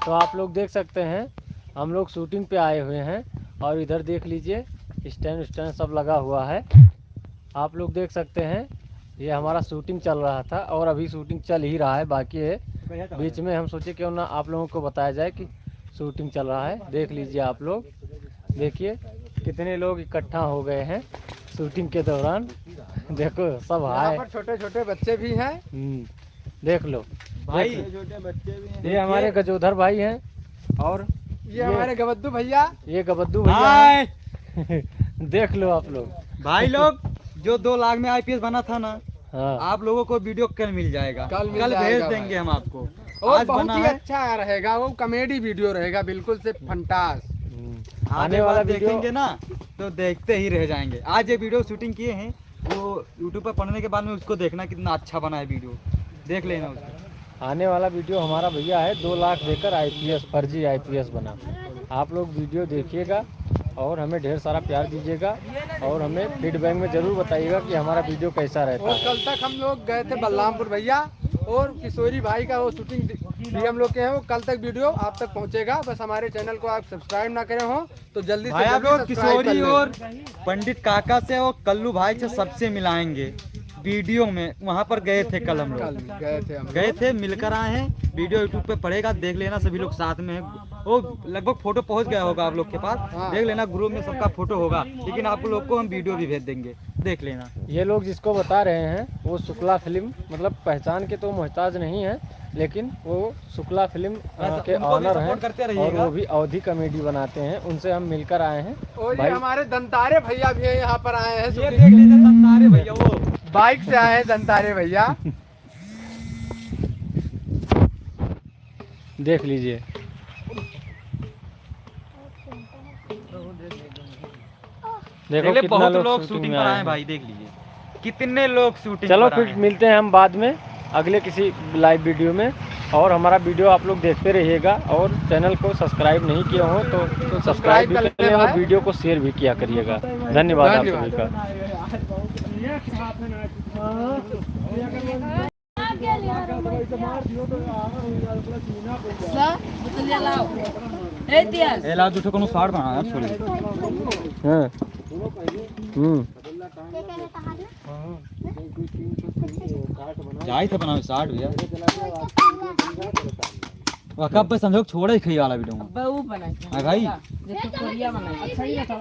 तो आप लोग देख सकते हैं हम लोग शूटिंग पे आए हुए हैं और इधर देख लीजिए स्टैंड सब लगा हुआ है। आप लोग देख सकते हैं ये हमारा शूटिंग चल रहा था और अभी शूटिंग चल ही रहा है, बाकी है। बीच में हम सोचे क्यों ना आप लोगों को बताया जाए कि शूटिंग चल रहा है। देख लीजिए आप लोग, देखिए कितने लोग इकट्ठा हो गए हैं शूटिंग के दौरान। देखो सब आए, छोटे छोटे बच्चे भी हैं। देख लो भाई, छोटे बच्चे भी हैं। ये हमारे गजोधर भाई हैं और ये हमारे गबद्दू भैया, ये गबद्दू भैया हैं। देख लो आप लोग भाई लोग, जो 2 लाख में आईपीएस बना था ना, हाँ आप लोगों को वीडियो कल मिल जाएगा। कल भेज देंगे हम आपको। और आज बहुत बना ही है। अच्छा रहेगा, वो कॉमेडी वीडियो रहेगा, बिल्कुल से फंटास। आने वाला देखेंगे ना तो देखते ही रह जाएंगे। आज ये वीडियो शूटिंग किए हैं, वो यूट्यूब पर पढ़ने के बाद में उसको देखना कितना अच्छा बना है वीडियो, देख लेना उसको। आने वाला वीडियो हमारा भैया है 2 लाख देकर आईपीएस, फर्जी आईपीएस बना। आप लोग वीडियो देखिएगा और हमें ढेर सारा प्यार दीजिएगा और हमें फीडबैक में ज़रूर बताइएगा कि हमारा वीडियो कैसा रहता और है। कल तक हम लोग गए थे बलरामपुर भैया, और किशोरी भाई का वो शूटिंग भी हम लोग के हैं, वो कल तक वीडियो आप तक पहुंचेगा। बस हमारे चैनल को आप सब्सक्राइब ना करे हो तो जल्दी भाई से आप जल्दी लोग सब्सक्राइब कर किशोरी लें। और पंडित काका से और कल्लू भाई से सबसे मिलाएंगे वीडियो में। वहाँ पर गए थे कल हम कल लोग, गए थे हम गए थे, मिलकर आए हैं। वीडियो यूट्यूब पे पड़ेगा, देख लेना। सभी लोग साथ में हैं। वो लगभग फोटो पहुंच गया होगा आप लोग के पास, हाँ। देख लेना। ग्रुप में सबका फोटो होगा, लेकिन आप लोग को हम वीडियो भी भेज देंगे, देख लेना। ये लोग जिसको बता रहे हैं वो शुक्ला फिल्म, मतलब पहचान के तो मोहताज नहीं है, लेकिन वो शुक्ला फिल्म के उनको भी ऑनर सपोर्ट हैं करते और रहिएगा। वो भी अवधी कॉमेडी बनाते हैं। उनसे हम मिलकर आए हैं। और ये भाई हमारे दंतारे भैया भी हैं, यहाँ पर आए हैं ये शूटिंग। देख लीजिए दंतारे भैया, वो बाइक से आए हैं दंतारे भैया। देख लीजिए, देखो देख ले, कितना बहुत लोग लोग शूटिंग शूटिंग में पर आए आए हैं। भाई, देख लीजिए कितने लोग शूटिंग चलो पर फिर आए हैं। मिलते हैं हम बाद में अगले किसी लाइव वीडियो में। और हमारा वीडियो आप लोग देखते रहिएगा और चैनल को सब्सक्राइब नहीं किया हो तो सब्सक्राइब भी कर करें और लें वीडियो को शेयर भी किया करिएगा। धन्यवाद आप सभी का। ए ला दूठो कोनो शॉट बना यार, छोड़ हाँ जाई थे बनाओ शॉट भैया। कब पे संजोग छोड़े खई वाला वीडियो में बहू बनाई भाई। देखो कोरिया बनाई अच्छा ही था।